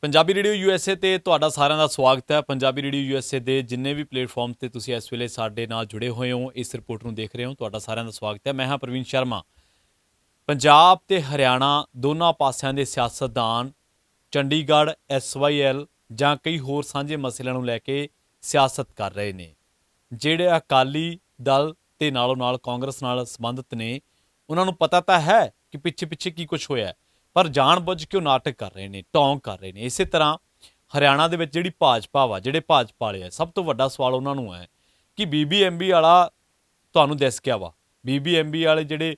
Punjabi radio USA ਤੇ ਤੁਹਾਡਾ ਸਾਰਿਆਂ ਦਾ ਸਵਾਗਤ ਹੈ। ਪੰਜਾਬੀ ਰੇਡੀਓ ਯੂਐਸਏ ਦੇ ਜਿੰਨੇ ਵੀ ਪਲੇਟਫਾਰਮ ਤੇ ਤੁਸੀਂ ਇਸ ਵੇਲੇ ਸਾਡੇ ਨਾਲ ਜੁੜੇ ਹੋਏ ਹੋ, ਇਸ ਰਿਪੋਰਟ ਨੂੰ ਦੇਖ ਰਹੇ ਹੋ, ਤੁਹਾਡਾ ਸਾਰਿਆਂ ਦਾ ਸਵਾਗਤ ਹੈ। ਮੈਂ ਹਾਂ ਪ੍ਰਵੀਨ ਸ਼ਰਮਾ। ਪੰਜਾਬ ਤੇ ਹਰਿਆਣਾ ਦੋਨਾਂ ਪਾਸਿਆਂ ਦੇ ਸਿਆਸਤਦਾਨ ਚੰਡੀਗੜ੍ਹ ਐਸਵਾਈਐਲ ਜਾਂ ਕਈ ਹੋਰ ਸਾਂਝੇ ਮਸਲਿਆਂ ਨੂੰ ਲੈ ਕੇ ਸਿਆਸਤ ਕਰ ਰਹੇ ਨੇ। ਜਿਹੜੇ ਅਕਾਲੀ ਦਲ ਤੇ ਨਾਲੋਂ ਨਾਲ ਕਾਂਗਰਸ ਨਾਲ ਸੰਬੰਧਿਤ ਨੇ, ਉਹਨਾਂ ਨੂੰ ਪਤਾ ਤਾਂ ਹੈ ਕਿ ਪਿੱਛੇ ਪਿੱਛੇ ਕੀ ਕੁਝ ਹੋਇਆ, ਪਰ ਜਾਣ-ਬੁੱਝ ਕੇ ਉਹ ਨਾਟਕ ਕਰ ਰਹੇ ਨੇ, ਢੌਂਗ ਕਰ ਰਹੇ ਨੇ। ਇਸੇ ਤਰ੍ਹਾਂ ਹਰਿਆਣਾ ਦੇ ਵਿੱਚ ਜਿਹੜੀ ਭਾਜਪਾ ਵਾ, ਜਿਹੜੇ ਭਾਜਪਾ ਵਾਲੇ ਆ, ਸਭ ਤੋਂ ਵੱਡਾ ਸਵਾਲ ਉਹਨਾਂ ਨੂੰ ਹੈ ਕਿ ਬੀਬੀਐਮਬੀ ਵਾਲਾ ਤੁਹਾਨੂੰ ਦਿਸ ਗਿਆ ਵਾ। ਬੀਬੀਐਮਬੀ ਵਾਲੇ ਜਿਹੜੇ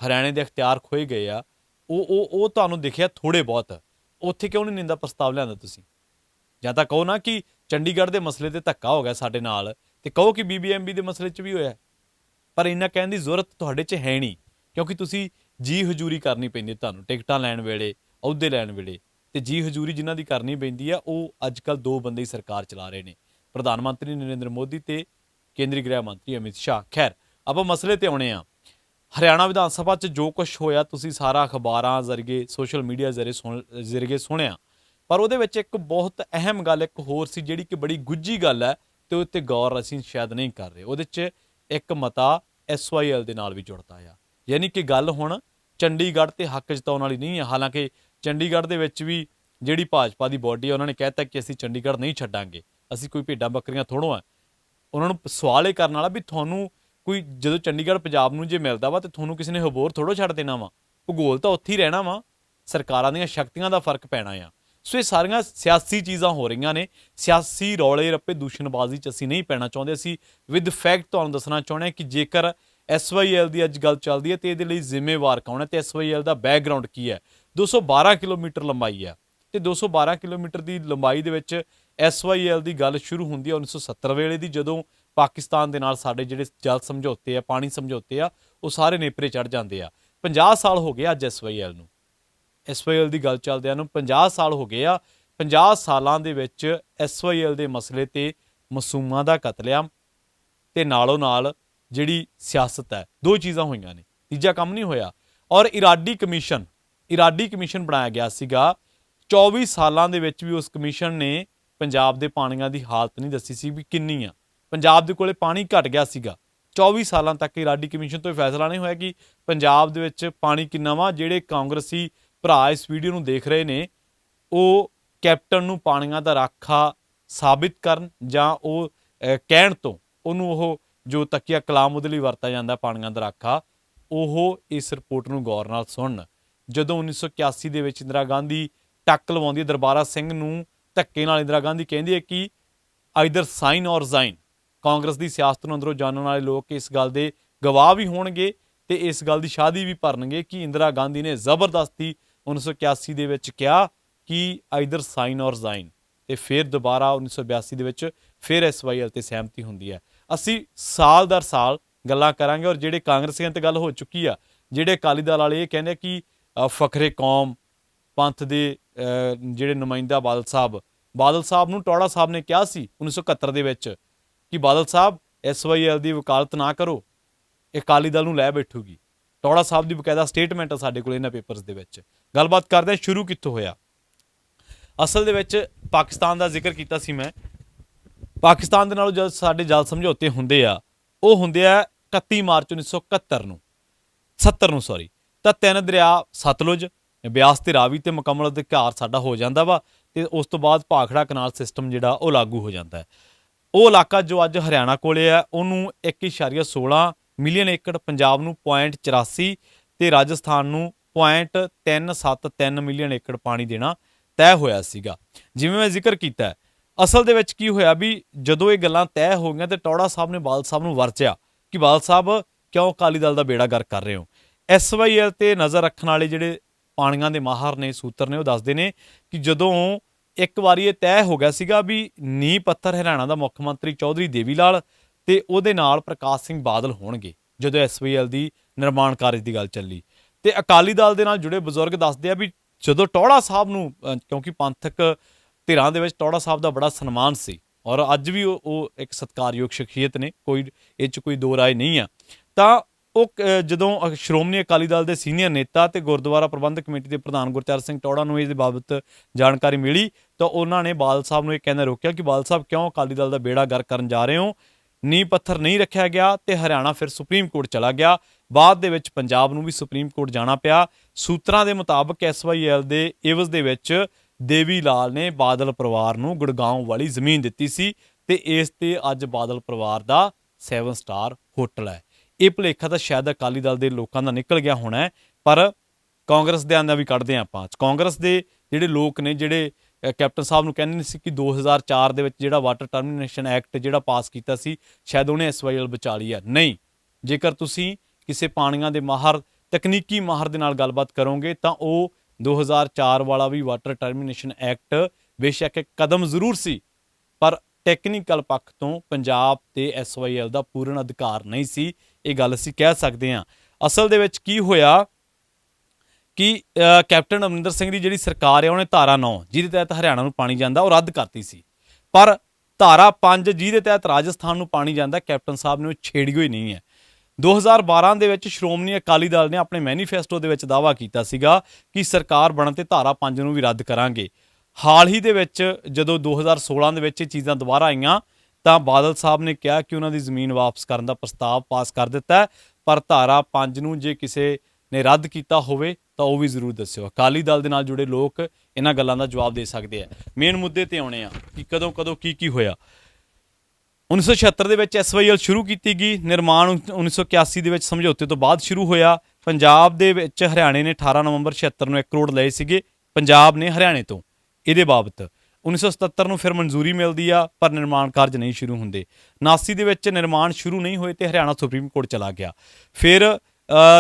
ਹਰਿਆਣੇ ਦੇ ਅਖਤਿਆਰ ਖੋਏ ਗਏ ਆ, ਉਹ ਤੁਹਾਨੂੰ ਦਿਖਿਆ ਥੋੜ੍ਹੇ ਬਹੁਤ। ਉੱਥੇ ਕਿਉਂ ਨਹੀਂ ਨਿੰਦਾ ਪ੍ਰਸਤਾਵ ਲਿਆਂਦਾ ਤੁਸੀਂ? ਜਾਂ ਤਾਂ ਕਹੋ ਨਾ ਕਿ ਚੰਡੀਗੜ੍ਹ ਦੇ ਮਸਲੇ ਤੇ ਧੱਕਾ ਹੋ ਗਿਆ ਸਾਡੇ ਨਾਲ, ਤੇ ਕਹੋ ਕਿ ਬੀਬੀਐਮਬੀ ਦੇ ਮਸਲੇ 'ਚ ਵੀ ਹੋਇਆ। ਪਰ ਇੰਨਾ ਕਹਿਣ ਦੀ ਜ਼ਰੂਰਤ ਤੁਹਾਡੇ 'ਚ ਹੈ ਨਹੀਂ, ਕਿਉਂਕਿ ਤੁਸੀਂ ਜੀ ਹਜ਼ੂਰੀ ਕਰਨੀ ਪੈਂਦੀ ਤੁਹਾਨੂੰ ਟਿਕਟਾਂ ਲੈਣ ਵੇਲੇ, ਅਹੁਦੇ ਲੈਣ ਵੇਲੇ। ਤੇ ਜੀ ਹਜ਼ੂਰੀ ਜਿਨ੍ਹਾਂ ਦੀ ਕਰਨੀ ਪੈਂਦੀ ਆ, ਉਹ ਅੱਜ ਕੱਲ੍ਹ ਦੋ ਬੰਦੇ ਹੀ ਸਰਕਾਰ ਚਲਾ ਰਹੇ ਨੇ, ਪ੍ਰਧਾਨ ਮੰਤਰੀ ਨਰਿੰਦਰ ਮੋਦੀ ਤੇ ਕੇਂਦਰੀ ਗ੍ਰਹਿ ਮੰਤਰੀ ਅਮਿਤ ਸ਼ਾਹ। ਖੈਰ, ਆਪਾਂ ਮਸਲੇ ਤੇ ਆਉਣੇ ਆ। ਹਰਿਆਣਾ ਵਿਧਾਨ ਸਭਾ 'ਚ ਜੋ ਕੁਛ ਹੋਇਆ ਤੁਸੀਂ ਸਾਰਾ ਅਖਬਾਰਾਂ ਜ਼ਰੀਏ, ਸੋਸ਼ਲ ਮੀਡੀਆ ਜ਼ਰੀਏ ਸੁਣਿਆ, ਪਰ ਉਹਦੇ ਵਿੱਚ ਇੱਕ ਬਹੁਤ ਅਹਿਮ ਗੱਲ ਇੱਕ ਹੋਰ ਸੀ, ਜਿਹੜੀ ਕਿ ਬੜੀ ਗੁੱਝੀ ਗੱਲ ਹੈ ਤੇ ਉਹ 'ਤੇ ਗੌਰ ਅਸੀਂ ਸ਼ਾਇਦ ਨਹੀਂ ਕਰ ਰਹੇ। ਉਹਦੇ 'ਚ ਇੱਕ ਮਤਾ ਐਸਵਾਈਐਲ ਦੇ ਨਾਲ ਵੀ ਜੁੜਦਾ ਆ, ਯਾਨੀ ਕਿ ਗੱਲ ਹੁਣ ਚੰਡੀਗੜ੍ਹ ਤੇ ਹੱਕ ਜਤਾਉਣ ਵਾਲੀ ਨਹੀਂ ਹੈ। ਹਾਲਾਂਕਿ ਚੰਡੀਗੜ੍ਹ ਦੇ ਵਿੱਚ ਵੀ ਜਿਹੜੀ ਭਾਜਪਾ ਦੀ ਬੋਡੀ ਹੈ, ਉਹਨਾਂ ਨੇ ਕਹਿ ਤਾ ਕਿ ਅਸੀਂ ਚੰਡੀਗੜ੍ਹ ਨਹੀਂ ਛੱਡਾਂਗੇ, ਅਸੀਂ ਕੋਈ ਭੇਡਾਂ ਬੱਕਰੀਆਂ ਥੋੜ੍ਹੋਂ ਆ। ਉਹਨਾਂ ਨੂੰ ਸਵਾਲ ਇਹ ਕਰਨ ਵਾਲਾ ਵੀ ਤੁਹਾਨੂੰ ਕੋਈ ਜਦੋਂ ਚੰਡੀਗੜ੍ਹ ਪੰਜਾਬ ਨੂੰ ਜੇ ਮਿਲਦਾ ਵਾ, ਤੇ ਤੁਹਾਨੂੰ ਕਿਸੇ ਨੇ ਹਬੋਰ ਥੋੜ੍ਹੋ ਛੱਡ ਦੇਣਾ ਵਾ। ਭੂਗੋਲ ਤਾਂ ਉੱਥੇ ਹੀ ਰਹਿਣਾ ਵਾ, ਸਰਕਾਰਾਂ ਦੀਆਂ ਸ਼ਕਤੀਆਂ ਦਾ ਫਰਕ ਪੈਣਾ ਆ। ਸੋ ਇਹ ਸਾਰੀਆਂ ਸਿਆਸੀ ਚੀਜ਼ਾਂ ਹੋ ਰਹੀਆਂ ਨੇ। ਸਿਆਸੀ ਰੌਲੇ ਰੱਪੇ ਦੂਸ਼ਣਬਾਜ਼ੀ 'ਚ ਅਸੀਂ ਨਹੀਂ ਪੈਣਾ ਚਾਹੁੰਦੇ। ਅਸੀਂ ਵਿਦ ਫੈਕਟ ਤੁਹਾਨੂੰ ਦੱਸਣਾ ਚਾਹੁੰਦੇ ਹਾਂ ਕਿ ਜੇਕਰ ਐਸਵਾਈਐਲ ਦੀ ਅੱਜ ਗੱਲ ਚੱਲਦੀ ਹੈ ਤੇ ਇਹਦੇ ਲਈ ਜ਼ਿੰਮੇਵਾਰ ਕੌਣ ਹੈ ਤੇ ਐਸਵਾਈਐਲ ਦਾ ਬੈਕਗਰਾਊਂਡ ਕੀ ਹੈ। 212 ਕਿਲੋਮੀਟਰ ਲੰਬਾਈ ਹੈ, ਤੇ 212 ਕਿਲੋਮੀਟਰ ਦੀ ਲੰਬਾਈ ਦੇ ਵਿੱਚ ਐਸਵਾਈਐਲ ਦੀ ਗੱਲ ਸ਼ੁਰੂ ਹੁੰਦੀ ਹੈ 1970 ਵੇਲੇ ਦੀ, ਜਦੋਂ ਪਾਕਿਸਤਾਨ ਦੇ ਨਾਲ ਸਾਡੇ ਜਿਹੜੇ ਜਲ ਸਮਝੌਤੇ ਆ, ਪਾਣੀ ਸਮਝੌਤੇ ਆ, ਉਹ ਸਾਰੇ ਨੇਪਰੇ ਚੜ੍ਹ ਜਾਂਦੇ ਆ। 50 ਸਾਲ ਹੋ ਗਏ ਅੱਜ ਐਸਵਾਈਐਲ ਨੂੰ। ਐਸਵਾਈਐਲ ਦੀ ਗੱਲ ਚੱਲਦਿਆਂ ਨੂੰ 50 ਸਾਲ ਹੋ ਗਏ ਆ। 50 ਸਾਲਾਂ ਦੇ ਵਿੱਚ ਐਸਵਾਈਐਲ ਦੇ ਮਸਲੇ ਤੇ ਮਾਸੂਮਾਂ ਦਾ ਕਤਲੇਆਮ ਤੇ ਨਾਲੋਂ ਨਾਲ ਜਿਹੜੀ ਸਿਆਸਤ ਹੈ, ਦੋ ਚੀਜ਼ਾਂ ਹੋਈਆਂ ਨੇ, ਤੀਜਾ ਕੰਮ ਨਹੀਂ ਹੋਇਆ। ਔਰ ਇਰਾਡੀ ਕਮਿਸ਼ਨ ਬਣਾਇਆ ਗਿਆ ਸੀਗਾ। 24 ਸਾਲਾਂ ਦੇ ਵਿੱਚ ਵੀ ਉਸ ਕਮਿਸ਼ਨ ਨੇ ਪੰਜਾਬ ਦੇ ਪਾਣੀਆਂ ਦੀ ਹਾਲਤ ਨਹੀਂ ਦੱਸੀ ਸੀ ਵੀ ਕਿੰਨੀ ਆ। ਪੰਜਾਬ ਦੇ ਕੋਲੇ ਪਾਣੀ ਘਟ ਗਿਆ ਸੀਗਾ। 24 ਸਾਲਾਂ ਤੱਕ ਇਰਾਡੀ ਕਮਿਸ਼ਨ ਤੋਂ ਫੈਸਲਾ ਨਹੀਂ ਹੋਇਆ ਕਿ ਪੰਜਾਬ ਦੇ ਵਿੱਚ ਪਾਣੀ ਕਿੰਨਾ ਵਾ। ਜਿਹੜੇ ਕਾਂਗਰਸੀ ਭਰਾ ਇਸ ਵੀਡੀਓ ਨੂੰ ਦੇਖ ਰਹੇ ਨੇ, ਉਹ ਕੈਪਟਨ ਨੂੰ ਪਾਣੀਆਂ ਦਾ ਰਾਖਾ ਸਾਬਿਤ ਕਰਨ, ਜਾਂ ਉਹ ਕਹਿਣ ਤੋਂ ਉਹਨੂੰ ਉਹ ਜੋ ਤਕੀਆ ਕਲਾਮ ਉਹਦੇ ਲਈ ਵਰਤਿਆ ਜਾਂਦਾ ਪਾਣੀਆਂ ਦਾ ਰਾਖਾ, ਉਹ ਇਸ ਰਿਪੋਰਟ ਨੂੰ ਗੌਰ ਨਾਲ ਸੁਣਨ। ਜਦੋਂ 1981 ਦੇ ਵਿੱਚ ਇੰਦਰਾ ਗਾਂਧੀ ਟੱਕ ਲਵਾਉਂਦੀ ਹੈ ਦਰਬਾਰਾ ਸਿੰਘ ਨੂੰ, ਧੱਕੇ ਨਾਲ ਇੰਦਰਾ ਗਾਂਧੀ ਕਹਿੰਦੀ ਹੈ ਕਿ ਆਈਦਰ ਸਾਈਨ ਔਰ ਜ਼ਾਈਨ। ਕਾਂਗਰਸ ਦੀ ਸਿਆਸਤ ਨੂੰ ਅੰਦਰੋਂ ਜਾਣਨ ਵਾਲੇ ਲੋਕ ਇਸ ਗੱਲ ਦੇ ਗਵਾਹ ਵੀ ਹੋਣਗੇ ਤੇ ਇਸ ਗੱਲ ਦੀ ਸ਼ਾਹਦੀ ਵੀ ਭਰਨਗੇ ਕਿ ਇੰਦਰਾ ਗਾਂਧੀ ਨੇ ਜ਼ਬਰਦਸਤੀ 1981 ਦੇ ਵਿੱਚ ਕਿਹਾ ਕਿ ਆਈਦਰ ਸਾਈਨ ਔਰ ਜ਼ਾਈਨ, ਤੇ ਫਿਰ ਦੁਬਾਰਾ 1982 ਦੇ ਵਿੱਚ ਫਿਰ ਐਸਵਾਈਐਲ ਤੇ ਸਹਿਮਤੀ ਹੁੰਦੀ ਹੈ। ਅਸੀਂ ਸਾਲ ਦਰ ਸਾਲ ਗੱਲਾਂ ਕਰਾਂਗੇ। ਔਰ ਜਿਹੜੇ ਕਾਂਗਰਸੀਆਂ ਤੇ ਗੱਲ ਹੋ ਚੁੱਕੀ ਆ, ਜਿਹੜੇ ਅਕਾਲੀ ਦਲ ਵਾਲੇ ਇਹ ਕਹਿੰਦੇ ਕਿ ਫਖਰੇ ਕੌਮ ਪੰਥ ਦੇ ਜਿਹੜੇ ਨੁਮਾਇੰਦਾ ਬਾਦਲ ਸਾਹਿਬ ਨੂੰ ਟੌੜਾ ਸਾਹਿਬ ਨੇ ਕਿਹਾ ਸੀ 1971 ਦੇ ਵਿੱਚ ਕਿ ਬਾਦਲ ਸਾਹਿਬ ਐਸਵਾਈਐਲ ਦੀ ਵਕਾਲਤ ਨਾ ਕਰੋ, ਇਹ ਅਕਾਲੀ ਦਲ ਨੂੰ ਲੈ ਬੈਠੂਗੀ। ਟੌੜਾ ਸਾਹਿਬ ਦੀ ਬਕਾਇਦਾ ਸਟੇਟਮੈਂਟ ਆ ਸਾਡੇ ਕੋਲ ਇਹਨਾਂ ਪੇਪਰਸ ਦੇ ਵਿੱਚ। ਗੱਲਬਾਤ ਕਰਦੇ ਹਾਂ, ਸ਼ੁਰੂ ਕਿੱਥੋਂ ਹੋਇਆ। ਅਸਲ ਦੇ ਵਿੱਚ ਪਾਕਿਸਤਾਨ ਦਾ ਜ਼ਿਕਰ ਕੀਤਾ ਸੀ ਮੈਂ। ਪਾਕਿਸਤਾਨ ਦੇ ਨਾਲ ਜਦ ਸਾਡੇ ਜਲ ਸਮਝੌਤੇ ਹੁੰਦੇ ਆ, ਉਹ ਹੁੰਦੇ ਆ 31 ਮਾਰਚ 1971 ਨੂੰ 70 ਨੂੰ ਸੌਰੀ। ਤਾਂ ਤਿੰਨ ਦਰਿਆ ਸਤਲੁਜ, ਬਿਆਸ ਤੇ ਰਾਵੀ ਤੇ ਮੁਕੰਮਲ ਅਧਿਕਾਰ ਸਾਡਾ ਹੋ ਜਾਂਦਾ ਵਾ, ਤੇ ਉਸ ਤੋਂ ਬਾਅਦ ਭਾਖੜਾ ਕਨਾਲ ਸਿਸਟਮ ਜਿਹੜਾ ਉਹ ਲਾਗੂ ਹੋ ਜਾਂਦਾ ਹੈ। ਉਹ ਇਲਾਕਾ ਜੋ ਅੱਜ ਹਰਿਆਣਾ ਕੋਲੇ ਆ, ਉਹਨੂੰ 1.16 ਮਿਲੀਅਨ ਏਕੜ, ਪੰਜਾਬ ਨੂੰ 0.84 ਤੇ ਰਾਜਸਥਾਨ ਨੂੰ 0.373 ਮਿਲੀਅਨ ਏਕੜ ਪਾਣੀ ਦੇਣਾ ਤੈਅ ਹੋਇਆ ਸੀਗਾ। ਜਿਵੇਂ ਮੈਂ ਜ਼ਿਕਰ ਕੀਤਾ, ਅਸਲ ਦੇ ਵਿੱਚ ਕੀ ਹੋਇਆ ਵੀ ਜਦੋਂ ਇਹ ਗੱਲਾਂ ਤੈਅ ਹੋ ਗਈਆਂ ਤੇ ਟੌੜਾ ਸਾਹਿਬ ਨੇ ਬਾਦਲ ਸਾਹਿਬ ਨੂੰ ਵਰਚਿਆ ਕਿ ਬਾਦਲ ਸਾਹਿਬ ਕਿਉਂ ਅਕਾਲੀ ਦਲ ਦਾ ਬੇੜਾ ਗਰਕ ਕਰ ਰਹੇ ਹੋ। ਐਸਵਾਈਐਲ ਤੇ ਨਜ਼ਰ ਰੱਖਣ ਵਾਲੇ ਜਿਹੜੇ ਪਾਣੀਆਂ ਦੇ ਮਾਹਰ ਨੇ, ਸੂਤਰ ਨੇ, ਉਹ ਦੱਸਦੇ ਨੇ ਕਿ ਜਦੋਂ ਇੱਕ ਵਾਰੀ ਇਹ ਤੈਅ ਹੋ ਗਿਆ ਸੀਗਾ ਵੀ ਨੀਂਹ ਪੱਥਰ ਹਰਿਆਣਾ ਦਾ ਮੁੱਖ ਮੰਤਰੀ ਚੌਧਰੀ ਦੇਵੀ ਲਾਲ ਤੇ ਉਹਦੇ ਨਾਲ ਪ੍ਰਕਾਸ਼ ਸਿੰਘ ਬਾਦਲ ਹੋਣਗੇ, ਜਦੋਂ ਐਸਵਾਈਐਲ ਦੀ ਨਿਰਮਾਣ ਕਾਰਜ ਦੀ ਗੱਲ ਚੱਲੀ। ਤੇ ਅਕਾਲੀ ਦਲ ਦੇ ਨਾਲ ਜੁੜੇ ਬਜ਼ੁਰਗ ਦੱਸਦੇ ਆ ਵੀ ਜਦੋਂ ਟੌੜਾ ਸਾਹਿਬ ਨੂੰ, ਕਿਉਂਕਿ ਪੰਥਕ ਧਿਰਾਂ ਦੇ ਵਿੱਚ ਟੌੜਾ ਸਾਹਿਬ ਦਾ ਬੜਾ ਸਨਮਾਨ ਸੀ, ਔਰ ਅੱਜ ਵੀ ਉਹ ਇੱਕ ਸਤਿਕਾਰਯੋਗ ਸ਼ਖਸੀਅਤ ਨੇ, ਕੋਈ ਇਹ 'ਚ ਕੋਈ ਦੋ ਰਾਏ ਨਹੀਂ ਆ। ਤਾਂ ਉਹ ਜਦੋਂ ਸ਼੍ਰੋਮਣੀ ਅਕਾਲੀ ਦਲ ਦੇ ਸੀਨੀਅਰ ਨੇਤਾ ਤੇ ਗੁਰਦੁਆਰਾ ਪ੍ਰਬੰਧਕ ਕਮੇਟੀ ਦੇ ਪ੍ਰਧਾਨ ਗੁਰਚਰਨ ਸਿੰਘ ਟੌੜਾ ਨੂੰ ਇਸ ਬਾਬਤ ਜਾਣਕਾਰੀ ਮਿਲੀ ਤਾਂ ਉਹਨਾਂ ਨੇ ਬਾਦਲ ਸਾਹਿਬ ਨੂੰ ਇਹ ਕਹਿੰਦੇ ਰੋਕਿਆ ਕਿ ਬਾਦਲ ਸਾਹਿਬ ਕਿਉਂ ਅਕਾਲੀ ਦਲ ਦਾ ਬੇੜਾ ਗਰਕ ਕਰਨ ਜਾ ਰਹੇ ਹੋ। ਨੀਂਹ ਪੱਥਰ ਨਹੀਂ ਰੱਖਿਆ ਗਿਆ ਤੇ ਹਰਿਆਣਾ ਫਿਰ ਸੁਪਰੀਮ ਕੋਰਟ ਚਲਾ ਗਿਆ। ਬਾਅਦ ਦੇ ਵਿੱਚ ਪੰਜਾਬ ਨੂੰ ਵੀ ਸੁਪਰੀਮ ਕੋਰਟ ਜਾਣਾ ਪਿਆ। ਸੂਤਰਾਂ ਦੇ ਮੁਤਾਬਕ SYL ਦੇ ਇਵਜ਼ ਦੇ ਵਿੱਚ ਦੇਵੀ ਲਾਲ ਨੇ ਬਾਦਲ ਪਰਿਵਾਰ ਨੂੰ ਗੁੜਗਾਉਂ ਵਾਲੀ ਜ਼ਮੀਨ ਦਿੱਤੀ ਸੀ ਤੇ ਇਸ ਤੇ ਅੱਜ ਬਾਦਲ ਪਰਿਵਾਰ ਦਾ 7 ਸਟਾਰ ਹੋਟਲ ਹੈ। ਇਹ ਭੁਲੇਖਾ ਤਾਂ ਸ਼ਾਇਦ ਅਕਾਲੀ ਦਲ ਦੇ ਲੋਕਾਂ ਦਾ ਨਿਕਲ ਗਿਆ ਹੋਣਾ ਪਰ ਕਾਂਗਰਸ ਦੇ ਆਂਦਾ ਵੀ ਕੱਢਦੇ ਹਾਂ ਆਪਾਂ। ਕਾਂਗਰਸ ਦੇ ਜਿਹੜੇ ਲੋਕ ਨੇ ਜਿਹੜੇ ਕੈਪਟਨ ਸਾਹਿਬ ਨੂੰ ਕਹਿੰਦੇ ਸੀ ਕਿ 2004 ਦੇ ਵਿੱਚ ਜਿਹੜਾ ਵਾਟਰ ਟਰਮੀਨੇਸ਼ਨ ਐਕਟ ਜਿਹੜਾ ਪਾਸ ਕੀਤਾ ਸੀ ਸ਼ਾਇਦ ਉਹਨੇ SYL ਬਚਾ ਲਈ ਹੈ। ਨਹੀਂ, ਜੇਕਰ ਤੁਸੀਂ ਕਿਸੇ ਪਾਣੀਆਂ ਦੇ ਮਾਹਰ ਤਕਨੀਕੀ ਮਾਹਰ ਦੇ ਨਾਲ ਗੱਲਬਾਤ ਕਰੋਗੇ ਤਾਂ ਉਹ 2004 ਵਾਲਾ ਵੀ ਵਾਟਰ ਟਰਮੀਨੇਸ਼ਨ ਐਕਟ ਬੇਸ਼ੱਕ ਇੱਕ ਕਦਮ ਜ਼ਰੂਰ ਸੀ ਪਰ ਟੈਕਨੀਕਲ ਪੱਖ ਤੋਂ ਪੰਜਾਬ ਤੇ SYL ਦਾ ਪੂਰਨ ਅਧਿਕਾਰ ਨਹੀਂ ਸੀ। ਇਹ ਗੱਲ ਅਸੀਂ ਕਹਿ ਸਕਦੇ ਹਾਂ। ਅਸਲ ਦੇ ਵਿੱਚ ਕੀ ਹੋਇਆ ਕਿ ਕੈਪਟਨ ਅਮਰਿੰਦਰ ਸਿੰਘ ਦੀ ਜਿਹੜੀ ਸਰਕਾਰ ਹੈ ਉਹਨੇ ਧਾਰਾ 9 ਜਿਹਦੇ ਤਹਿਤ ਹਰਿਆਣਾ ਨੂੰ ਪਾਣੀ ਜਾਂਦਾ ਉਹ ਰੱਦ ਕਰਤੀ ਸੀ ਪਰ ਧਾਰਾ 5 ਜਿਹਦੇ ਤਹਿਤ ਰਾਜਸਥਾਨ ਨੂੰ ਪਾਣੀ ਜਾਂਦਾ ਕੈਪਟਨ ਸਾਹਿਬ ਨੇ ਉਹ ਛੇੜੀ ਹੋਈ ਨਹੀਂ ਹੈ। 2012 ਦੇ ਵਿੱਚ ਸ਼੍ਰੋਮਣੀ ਅਕਾਲੀ ਦਲ ਨੇ ਆਪਣੇ ਮੈਨੀਫੈਸਟੋ ਦੇ ਵਿੱਚ ਦਾਅਵਾ ਕੀਤਾ ਸੀਗਾ ਕਿ ਸਰਕਾਰ ਬਣਨ ਤੇ ਧਾਰਾ 5 ਨੂੰ ਵੀ ਰੱਦ ਕਰਾਂਗੇ। ਹਾਲ ਹੀ ਦੇ ਵਿੱਚ ਜਦੋਂ 2016 ਦੇ ਵਿੱਚ ਇਹ ਚੀਜ਼ਾਂ ਦੁਬਾਰਾ ਆਈਆਂ ਤਾਂ ਬਾਦਲ ਸਾਹਿਬ ਨੇ ਕਿਹਾ ਕਿ ਉਹਨਾਂ ਦੀ ਜ਼ਮੀਨ ਵਾਪਸ ਕਰਨ ਦਾ ਪ੍ਰਸਤਾਵ ਪਾਸ ਕਰ ਦਿੱਤਾ ਪਰ ਧਾਰਾ 5 ਨੂੰ ਜੇ ਕਿਸੇ ਨੇ ਰੱਦ ਕੀਤਾ ਹੋਵੇ ਤਾਂ ਉਹ ਵੀ ਜ਼ਰੂਰ ਦੱਸਿਓ। ਅਕਾਲੀ ਦਲ ਦੇ ਨਾਲ ਜੁੜੇ ਲੋਕ ਇਹਨਾਂ ਗੱਲਾਂ ਦਾ ਜਵਾਬ ਦੇ ਸਕਦੇ ਆ। ਮੇਨ ਮੁੱਦੇ ਤੇ ਆਉਣੇ ਆ ਕਿ ਕਦੋਂ ਕੀ ਹੋਇਆ। 1976 ਦੇ ਵਿੱਚ SYL ਸ਼ੁਰੂ ਕੀਤੀ ਗਈ। ਨਿਰਮਾਣ 1981 ਦੇ ਵਿੱਚ ਸਮਝੌਤੇ ਤੋਂ ਬਾਅਦ ਸ਼ੁਰੂ ਹੋਇਆ। ਪੰਜਾਬ ਦੇ ਵਿੱਚ ਹਰਿਆਣੇ ਨੇ 18 ਨਵੰਬਰ 76 ਨੂੰ 1 ਕਰੋੜ ਲਏ ਸੀਗੇ ਪੰਜਾਬ ਨੇ ਹਰਿਆਣੇ ਤੋਂ ਇਹਦੇ ਬਾਬਤ। 1977 ਨੂੰ ਫਿਰ ਮਨਜ਼ੂਰੀ ਮਿਲਦੀ ਆ ਪਰ ਨਿਰਮਾਣ ਕਾਰਜ ਨਹੀਂ ਸ਼ੁਰੂ ਹੁੰਦੇ। 79 ਦੇ ਵਿੱਚ ਨਿਰਮਾਣ ਸ਼ੁਰੂ ਨਹੀਂ ਹੋਏ ਤੇ ਹਰਿਆਣਾ ਸੁਪਰੀਮ ਕੋਰਟ ਚਲਾ ਗਿਆ। ਫਿਰ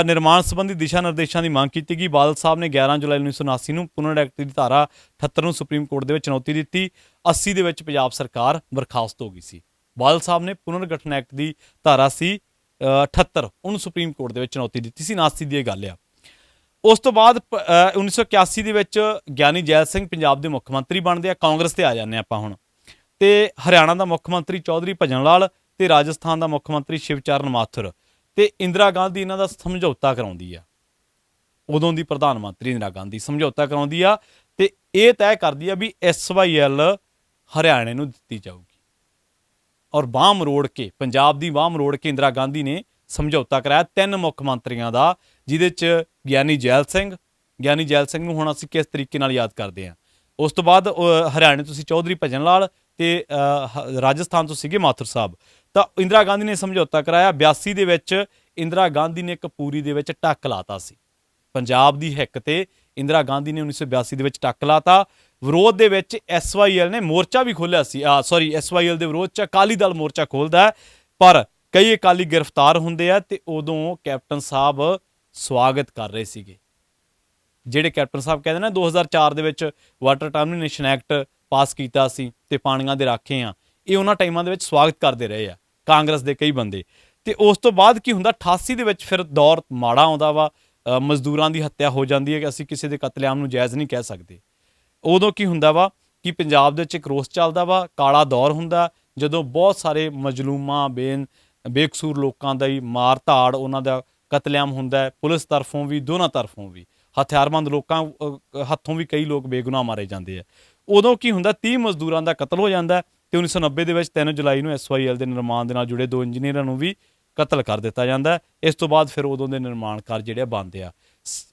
ਨਿਰਮਾਣ ਸੰਬੰਧੀ ਦਿਸ਼ਾ ਨਿਰਦੇਸ਼ਾਂ ਦੀ ਮੰਗ ਕੀਤੀ ਗਈ। ਬਾਦਲ ਸਾਹਿਬ ਨੇ 11 ਜੁਲਾਈ 1979 ਨੂੰ ਪੁਨਰ ਐਕਟ ਦੀ ਧਾਰਾ 78 ਨੂੰ ਸੁਪਰੀਮ ਕੋਰਟ ਦੇ ਵਿੱਚ ਚੁਣੌਤੀ ਦਿੱਤੀ। 80 ਦੇ ਵਿੱਚ ਪੰਜਾਬ ਸਰਕਾਰ ਬਰਖਾਸਤ ਹੋ ਗਈ ਸੀ। ਬਾਦਲ ਸਾਹਿਬ ਨੇ ਪੁਨਰ ਗਠਨ ਐਕਟ ਦੀ ਧਾਰਾ ਸੀ 78 ਉਹਨੂੰ ਸੁਪਰੀਮ ਕੋਰਟ ਦੇ ਵਿੱਚ ਚੁਣੌਤੀ ਦਿੱਤੀ ਸੀ। 79 ਦੀ ਇਹ ਗੱਲ ਆ। ਉਸ ਤੋਂ ਬਾਅਦ 1981 ਦੇ ਵਿੱਚ ਗਿਆਨੀ ਜੈਲ ਸਿੰਘ ਪੰਜਾਬ ਦੇ ਮੁੱਖ ਮੰਤਰੀ ਬਣਦੇ ਆ। ਕਾਂਗਰਸ ਤੇ ਆ ਜਾਂਦੇ ਆਪਾਂ ਹੁਣ ਤੇ ਹਰਿਆਣਾ ਦਾ ਮੁੱਖ ਮੰਤਰੀ ਚੌਧਰੀ ਭਜਨ ਲਾਲ ਤੇ ਰਾਜਸਥਾਨ ਦਾ ਮੁੱਖ ਮੰਤਰੀ ਸ਼ਿਵਚਰਨ ਮਾਥੁਰ ਤੇ ਇੰਦਰਾ ਗਾਂਧੀ ਇਹਨਾਂ ਦਾ ਸਮਝੌਤਾ ਕਰਾਉਂਦੀ ਆ। ਉਦੋਂ ਦੀ ਪ੍ਰਧਾਨ ਮੰਤਰੀ ਇੰਦਰਾ ਗਾਂਧੀ ਸਮਝੌਤਾ ਕਰਾਉਂਦੀ ਆ ਤੇ ਇਹ ਤੈਅ ਕਰਦੀ ਆ ਵੀ SYL ਹਰਿਆਣੇ ਨੂੰ ਦਿੱਤੀ ਜਾਊਗੀ ਔਰ ਬਾਂਹ ਮਰੋੜ ਕੇ ਪੰਜਾਬ ਦੀ ਬਾਂਹ ਮਰੋੜ ਕੇ ਇੰਦਰਾ ਗਾਂਧੀ ਨੇ ਸਮਝੌਤਾ ਕਰਾਇਆ 3 ਮੁੱਖ ਮੰਤਰੀਆਂ ਦਾ ਜਿਹਦੇ 'ਚ ਗਿਆਨੀ ਜੈਲ ਸਿੰਘ ਨੂੰ ਹੁਣ ਅਸੀਂ ਕਿਸ ਤਰੀਕੇ ਨਾਲ ਯਾਦ ਕਰਦੇ ਹਾਂ। ਉਸ ਤੋਂ ਬਾਅਦ ਹਰਿਆਣੇ ਤੋਂ ਸੀ ਚੌਧਰੀ ਭਜਨ ਲਾਲ ਤੇ ਰਾਜਸਥਾਨ ਤੋਂ ਸੀਗੇ ਮਾਥੁਰ ਸਾਹਿਬ। ਤਾਂ ਇੰਦਰਾ ਗਾਂਧੀ ਨੇ ਸਮਝੌਤਾ ਕਰਾਇਆ। 82 ਦੇ ਵਿੱਚ ਇੰਦਰਾ ਗਾਂਧੀ ਨੇ ਕਪੂਰੀ ਦੇ ਵਿੱਚ ਟੱਕ ਲਾਤਾ ਸੀ ਪੰਜਾਬ ਦੀ ਹਿੱਕ ਤੇ। ਇੰਦਰਾ ਗਾਂਧੀ ਨੇ 1982 ਦੇ ਵਿੱਚ ਟੱਕ ਲਾਤਾ। ਵਿਰੋਧ ਦੇ ਵਿੱਚ SYL ਨੇ ਮੋਰਚਾ ਵੀ ਖੋਲ੍ਹਿਆ ਸੀ। SYL ਦੇ ਵਿਰੋਧ 'ਚ ਅਕਾਲੀ ਦਲ ਮੋਰਚਾ ਖੋਲ੍ਹਦਾ ਪਰ ਕਈ ਅਕਾਲੀ ਗ੍ਰਿਫਤਾਰ ਹੁੰਦੇ ਆ ਤੇ ਉਦੋਂ ਕੈਪਟਨ ਸਾਹਿਬ ਸਵਾਗਤ ਕਰ ਰਹੇ ਸੀਗੇ। ਜਿਹੜੇ ਕੈਪਟਨ ਸਾਹਿਬ ਕਹਿੰਦੇ ਨਾ 2004 ਦੇ ਵਿੱਚ ਵਾਟਰ ਟਰਮੀਨੇਸ਼ਨ ਐਕਟ ਪਾਸ ਕੀਤਾ ਸੀ ਤੇ ਪਾਣੀਆਂ ਦੇ ਰਾਖੇ ਆ, ਇਹ ਉਹਨਾਂ ਟਾਈਮਾਂ ਦੇ ਵਿੱਚ ਸਵਾਗਤ ਕਰਦੇ ਰਹੇ ਆ ਕਾਂਗਰਸ ਦੇ ਕਈ ਬੰਦੇ। ਤੇ ਉਸ ਤੋਂ ਬਾਅਦ ਕੀ ਹੁੰਦਾ 88 ਦੇ ਵਿੱਚ ਫਿਰ ਦੌਰ ਮਾੜਾ ਆਉਂਦਾ ਵਾ। ਮਜ਼ਦੂਰਾਂ ਦੀ ਹੱਤਿਆ ਹੋ ਜਾਂਦੀ ਹੈ ਕਿ ਅਸੀਂ ਕਿਸੇ ਦੇ ਕਤਲੇਆਮ ਨੂੰ ਜਾਇਜ਼ ਨਹੀਂ ਕਹਿ ਸਕਦੇ। ਉਦੋਂ ਕੀ ਹੁੰਦਾ ਵਾ ਕਿ ਪੰਜਾਬ ਦੇ ਵਿੱਚ ਇੱਕ ਰੋਸ ਚੱਲਦਾ ਵਾ, ਕਾਲਾ ਦੌਰ ਹੁੰਦਾ ਜਦੋਂ ਬਹੁਤ ਸਾਰੇ ਮਜ਼ਲੂਮਾਂ ਬੇਕਸੂਰ ਲੋਕਾਂ ਦਾ ਹੀ ਮਾਰ ਧਾੜ ਉਹਨਾਂ ਦਾ ਕਤਲੇਆਮ ਹੁੰਦਾ ਹੈ। ਪੁਲਿਸ ਤਰਫੋਂ ਵੀ ਦੋਨਾਂ ਤਰਫੋਂ ਵੀ ਹਥਿਆਰਬੰਦ ਲੋਕਾਂ ਹੱਥੋਂ ਵੀ ਕਈ ਲੋਕ ਬੇਗੁਨਾਹ ਮਾਰੇ ਜਾਂਦੇ ਆ। ਉਦੋਂ ਕੀ ਹੁੰਦਾ 30 ਮਜ਼ਦੂਰਾਂ ਦਾ ਕਤਲ ਹੋ ਜਾਂਦਾ ਤੇ 1990 ਦੇ ਵਿੱਚ 3 ਜੁਲਾਈ ਨੂੰ SYL ਦੇ ਨਿਰਮਾਣ ਦੇ ਨਾਲ ਜੁੜੇ 2 ਇੰਜੀਨੀਅਰਾਂ ਨੂੰ ਵੀ ਕਤਲ ਕਰ ਦਿੱਤਾ ਜਾਂਦਾ। ਇਸ ਤੋਂ ਬਾਅਦ ਫਿਰ ਉਦੋਂ ਦੇ ਨਿਰਮਾਣ ਕਾਰਜ ਜਿਹੜੇ ਬੰਦ ਆ।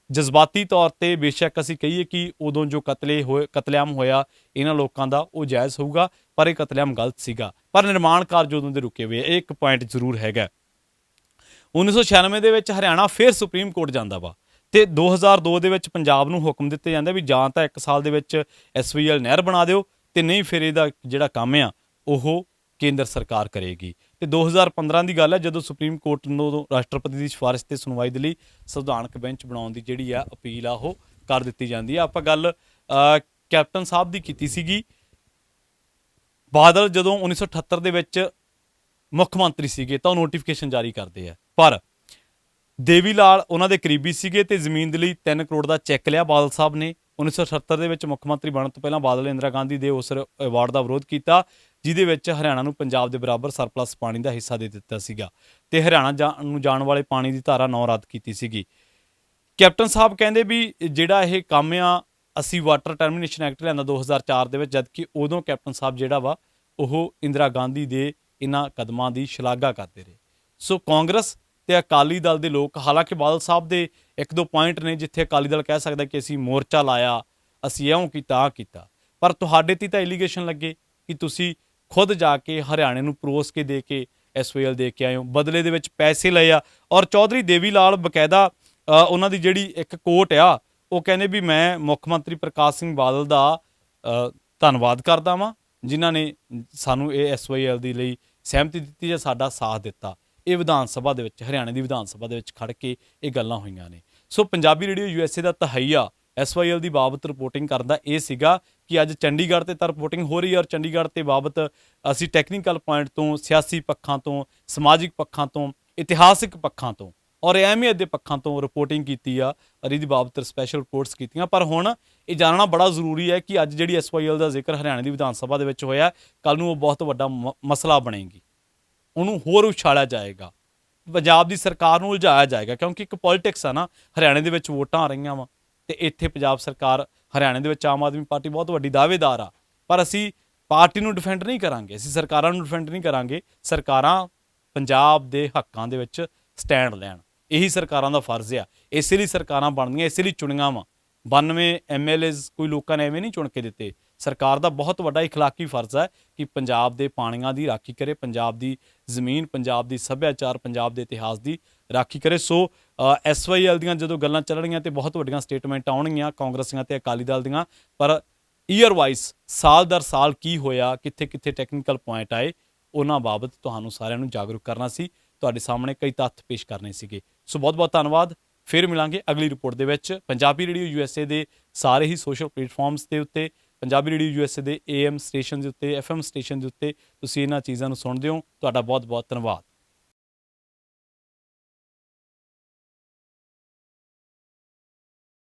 ਜਜ਼ਬਾਤੀ ਤੌਰ ਤੇ ਬੇਸ਼ੱਕ ਅਸੀਂ ਕਹੀਏ ਕਿ ਉਦੋਂ ਜੋ ਕਤਲੇਆਮ ਹੋਇਆ ਇਹਨਾਂ ਲੋਕਾਂ ਦਾ ਉਹ ਜਾਇਜ਼ ਹੋਊਗਾ ਪਰ ਇਹ ਕਤਲੇਆਮ ਗਲਤ ਸੀਗਾ। ਪਰ ਨਿਰਮਾਣ ਕਾਰਜ ਉਦੋਂ ਦੇ ਰੁਕੇ ਹੋਏ। ਇਹ ਇੱਕ ਪੁਆਇੰਟ ਜ਼ਰੂਰ ਹੈਗਾ। 1996 ਦੇ ਵਿੱਚ ਹਰਿਆਣਾ ਫਿਰ ਸੁਪਰੀਮ ਕੋਰਟ ਜਾਂਦਾ ਵਾ ਤੇ 2002 ਦੇ ਵਿੱਚ ਪੰਜਾਬ ਨੂੰ ਹੁਕਮ ਦਿੱਤੇ ਜਾਂਦੇ ਵੀ ਜਾਂ ਤਾਂ 1 ਸਾਲ ਦੇ ਵਿੱਚ SYL ਨਹਿਰ ਬਣਾ ਦਿਓ ਤੇ ਨਹੀਂ ਫਿਰ ਇਹਦਾ ਜਿਹੜਾ ਕੰਮ ਆ ਉਹ ਕੇਂਦਰ ਸਰਕਾਰ ਕਰੇਗੀ। ਤੇ 2015 ਦੀ ਗੱਲ ਹੈ ਜਦੋਂ ਸੁਪਰੀਮ ਕੋਰਟ ਨੂੰ ਰਾਸ਼ਟਰਪਤੀ ਦੀ ਸਿਫਾਰਿਸ਼ ਤੇ ਸੁਣਵਾਈ ਦੇ ਲਈ ਸੰਵਿਧਾਨਕ ਬੈਂਚ ਬਣਾਉਣ ਦੀ ਜਿਹੜੀ ਆ ਅਪੀਲ ਆ ਉਹ ਕਰ ਦਿੱਤੀ ਜਾਂਦੀ ਆ। ਆਪਾਂ ਗੱਲ ਕੈਪਟਨ ਸਾਹਿਬ ਦੀ ਕੀਤੀ ਸੀਗੀ। ਬਾਦਲ ਜਦੋਂ 1978 ਦੇ ਵਿੱਚ ਮੁੱਖ ਮੰਤਰੀ ਸੀਗੇ ਤਾਂ ਉਹ ਨੋਟੀਫਿਕੇਸ਼ਨ ਜਾਰੀ ਕਰਦੇ ਆ ਪਰ ਦੇਵੀ ਲਾਲ ਉਹਨਾਂ ਦੇ ਕਰੀਬੀ ਸੀਗੇ ਤੇ ਜ਼ਮੀਨ ਦੇ ਲਈ 3 ਕਰੋੜ ਦਾ ਚੈੱਕ ਲਿਆ ਬਾਦਲ ਸਾਹਿਬ ਨੇ। 1978 ਦੇ ਵਿੱਚ ਮੁੱਖ ਮੰਤਰੀ ਬਣਨ ਤੋਂ ਪਹਿਲਾਂ ਬਾਦਲ ਨੇ ਇੰਦਰਾ ਗਾਂਧੀ ਦੇ ਉਸ ਅਵਾਰਡ ਦਾ ਵਿਰੋਧ ਕੀਤਾ। ਜਿਹਦੇ ਵਿੱਚ ਹਰਿਆਣਾ ਨੂੰ ਪੰਜਾਬ ਦੇ ਬਰਾਬਰ ਸਰਪਲਸ ਪਾਣੀ ਦਾ ਹਿੱਸਾ ਦੇ ਦਿੱਤਾ ਸੀਗਾ ਤੇ ਹਰਿਆਣਾ ਨੂੰ ਜਾਣ ਵਾਲੇ ਪਾਣੀ ਦੀ ਧਾਰਾ 9 ਰੱਦ ਕੀਤੀ ਸੀਗੀ। ਕੈਪਟਨ ਸਾਹਿਬ ਕਹਿੰਦੇ ਵੀ ਜਿਹੜਾ ਇਹ ਕੰਮ ਆ ਅਸੀਂ ਵਾਟਰ ਟਰਮੀਨੇਸ਼ਨ ਐਕਟ ਲਿਆਂਦਾ 2004 ਦੇ ਵਿੱਚ, ਜਦਕਿ ਉਦੋਂ ਕੈਪਟਨ ਸਾਹਿਬ ਜਿਹੜਾ ਵਾ ਉਹ ਇੰਦਰਾ ਗਾਂਧੀ ਦੇ ਇਹਨਾਂ ਕਦਮਾਂ ਦੀ ਸ਼ਲਾਘਾ ਕਰਦੇ ਰਹੇ। ਸੋ ਕਾਂਗਰਸ ਤੇ ਅਕਾਲੀ ਦਲ ਦੇ ਲੋਕ, ਹਾਲਾਂਕਿ ਬਾਦਲ ਸਾਹਿਬ ਦੇ ਇੱਕ ਦੋ ਪੁਆਇੰਟ ਨੇ ਜਿੱਥੇ ਅਕਾਲੀ ਦਲ ਕਹਿ ਸਕਦਾ ਕਿ ਅਸੀਂ ਮੋਰਚਾ ਲਾਇਆ, ਅਸੀਂ ਇਉਂ ਕੀਤਾ ਆਹ ਕੀਤਾ, ਪਰ ਤੁਹਾਡੇ ਤੇ ਤਾਂ ਐਲੀਗੇਸ਼ਨ ਲੱਗੇ ਕਿ ਤੁਸੀਂ ਖੁਦ ਜਾ ਕੇ ਹਰਿਆਣੇ ਨੂੰ ਪਰੋਸ ਕੇ ਦੇ ਕੇ ਐਸਓਐਲ ਦੇ ਕੇ ਆਏ ਹੋ, ਬਦਲੇ ਦੇ ਵਿੱਚ ਪੈਸੇ ਲਏ ਆ। ਔਰ ਚੌਧਰੀ ਦੇਵੀ ਲਾਲ ਬਕਾਇਦਾ ਉਹਨਾਂ ਦੀ ਜਿਹੜੀ ਇੱਕ ਕੋਟ ਆ ਉਹ ਕਹਿੰਦੇ ਵੀ ਮੈਂ ਮੁੱਖ ਮੰਤਰੀ ਪ੍ਰਕਾਸ਼ ਸਿੰਘ ਬਾਦਲ ਦਾ ਧੰਨਵਾਦ ਕਰਦਾ ਵਾਂ ਜਿਨ੍ਹਾਂ ਨੇ ਸਾਨੂੰ ਇਹ ਐਸਓਐਲ ਦੇ ਲਈ ਸਹਿਮਤੀ ਦਿੱਤੀ ਜਾਂ ਸਾਡਾ ਸਾਥ ਦਿੱਤਾ। ਇਹ ਵਿਧਾਨ ਸਭਾ ਦੇ ਵਿੱਚ, ਹਰਿਆਣੇ ਦੀ ਵਿਧਾਨ ਸਭਾ ਦੇ ਵਿੱਚ ਖੜ ਕੇ ਇਹ ਗੱਲਾਂ ਹੋਈਆਂ ਨੇ। ਸੋ ਪੰਜਾਬੀ ਰੇਡੀਓ ਯੂਐਸਏ ਦਾ ਤਹਈਆ ਐਸਵਾਈਐਲ ਦੀ ਬਾਬਤ ਰਿਪੋਰਟਿੰਗ ਕਰਦਾ ਇਹ ਸੀਗਾ ਕਿ ਅੱਜ ਚੰਡੀਗੜ੍ਹ ਤੇ ਤਾਂ ਰਿਪੋਰਟਿੰਗ ਹੋ ਰਹੀ ਹੈ ਔਰ ਚੰਡੀਗੜ੍ਹ ਤੇ ਬਾਬਤ ਅਸੀਂ ਟੈਕਨੀਕਲ ਪੁਆਇੰਟ ਤੋਂ, ਸਿਆਸੀ ਪੱਖਾਂ ਤੋਂ, ਸਮਾਜਿਕ ਪੱਖਾਂ ਤੋਂ, ਇਤਿਹਾਸਿਕ ਪੱਖਾਂ ਤੋਂ ਔਰ ਅਹਿਮੀਅਤ ਦੇ ਪੱਖਾਂ ਤੋਂ ਰਿਪੋਰਟਿੰਗ ਕੀਤੀ ਆ ਔਰ ਇਹਦੀ ਬਾਬਤ ਸਪੈਸ਼ਲ ਰਿਪੋਰਟਸ ਕੀਤੀਆਂ। ਪਰ ਹੁਣ ਇਹ ਜਾਣਨਾ ਬੜਾ ਜ਼ਰੂਰੀ ਹੈ ਕਿ ਅੱਜ ਜਿਹੜੀ ਐਸਵਾਈਐਲ ਦਾ ਜ਼ਿਕਰ ਹਰਿਆਣੇ ਦੀ ਵਿਧਾਨ ਸਭਾ ਦੇ ਵਿੱਚ ਹੋਇਆ, ਕੱਲ੍ਹ ਨੂੰ ਉਹ ਬਹੁਤ ਵੱਡਾ ਮਸਲਾ ਬਣੇਗੀ, ਉਹਨੂੰ ਹੋਰ ਉਛਾਲਿਆ ਜਾਏਗਾ, ਪੰਜਾਬ ਦੀ ਸਰਕਾਰ ਨੂੰ ਉਲਝਾਇਆ ਜਾਏਗਾ, ਕਿਉਂਕਿ ਇੱਕ ਪੋਲੀਟਿਕਸ ਆ ਨਾ, ਹਰਿਆਣੇ ਦੇ ਵਿੱਚ ਵੋਟਾਂ ਆ ਰਹੀਆਂ ਵਾ ਤੇ ਇੱਥੇ ਪੰਜਾਬ ਸਰਕਾਰ, ਹਰਿਆਣੇ ਦੇ ਵਿੱਚ ਆਮ ਆਦਮੀ ਪਾਰਟੀ ਬਹੁਤ ਵੱਡੀ ਦਾਅਵੇਦਾਰ ਆ, ਪਰ ਅਸੀਂ ਪਾਰਟੀ ਨੂੰ ਡਿਫੈਂਡ ਨਹੀਂ ਕਰਾਂਗੇ, ਅਸੀਂ ਸਰਕਾਰਾਂ ਨੂੰ ਡਿਫੈਂਡ ਨਹੀਂ ਕਰਾਂਗੇ। ਸਰਕਾਰਾਂ ਪੰਜਾਬ ਦੇ ਹੱਕਾਂ ਦੇ ਵਿੱਚ ਸਟੈਂਡ ਲੈਣ, ਇਹੀ ਸਰਕਾਰਾਂ ਦਾ ਫਰਜ਼ ਆ। ਇਸੇ ਲਈ ਸਰਕਾਰਾਂ ਬਣਦੀਆਂ, ਇਸੇ ਲਈ ਚੁਣੀਆਂ ਵਾ। 92 MLAs ਕੋਈ ਲੋਕਾਂ ਨੇ ਐਵੇਂ ਨਹੀਂ ਚੁਣ ਕੇ ਦਿੱਤੇ। ਸਰਕਾਰ ਦਾ ਬਹੁਤ ਵੱਡਾ ਇਖਲਾਕੀ ਫਰਜ਼ ਹੈ ਕਿ ਪੰਜਾਬ ਦੇ ਪਾਣੀਆਂ ਦੀ ਰਾਖੀ ਕਰੇ, ਪੰਜਾਬ ਦੀ ਜ਼ਮੀਨ, ਪੰਜਾਬ ਦੀ ਸੱਭਿਆਚਾਰ, ਪੰਜਾਬ ਦੇ ਇਤਿਹਾਸ ਦੀ ਰਾਖੀ ਕਰੇ। ਸੋ ਐਸਵਾਈਐਲ ਦੀਆਂ ਜਦੋਂ ਗੱਲਾਂ ਚੱਲਣਗੀਆਂ ਤੇ ਬਹੁਤ ਵੱਡੀਆਂ ਸਟੇਟਮੈਂਟਾਂ ਆਉਣਗੀਆਂ ਕਾਂਗਰਸੀਆਂ ਤੇ ਅਕਾਲੀ ਦਲ ਦੀਆਂ, ਪਰ ਈਅਰ ਵਾਈਜ਼ ਸਾਲ ਦਰ ਸਾਲ ਕੀ ਹੋਇਆ, ਕਿੱਥੇ ਕਿੱਥੇ ਟੈਕਨੀਕਲ ਪੁਆਇੰਟ ਆਏ, ਉਹਨਾਂ ਬਾਬਤ ਤੁਹਾਨੂੰ ਸਾਰਿਆਂ ਨੂੰ ਜਾਗਰੂਕ ਕਰਨਾ ਸੀ, ਤੁਹਾਡੇ ਸਾਹਮਣੇ ਕਈ ਤੱਥ ਪੇਸ਼ ਕਰਨੇ ਸੀਗੇ। ਸੋ ਬਹੁਤ ਬਹੁਤ ਧੰਨਵਾਦ। ਫਿਰ ਮਿਲਾਂਗੇ ਅਗਲੀ ਰਿਪੋਰਟ ਦੇ ਵਿੱਚ। ਪੰਜਾਬੀ ਰੇਡੀਓ ਯੂਐਸਏ ਦੇ ਸਾਰੇ ਹੀ ਸੋਸ਼ਲ ਪਲੇਟਫਾਰਮਸ ਦੇ ਉੱਤੇ, ਪੰਜਾਬੀ ਰੇਡੀਓ ਯੂਐਸਏ ਦੇ AM ਸਟੇਸ਼ਨ ਦੇ ਉੱਤੇ, FM ਸਟੇਸ਼ਨ ਦੇ ਉੱਤੇ ਤੁਸੀਂ ਇਹਨਾਂ ਚੀਜ਼ਾਂ ਨੂੰ ਸੁਣਦੇ ਹੋ। ਤੁਹਾਡਾ ਬਹੁਤ ਬਹੁਤ ਧੰਨਵਾਦ।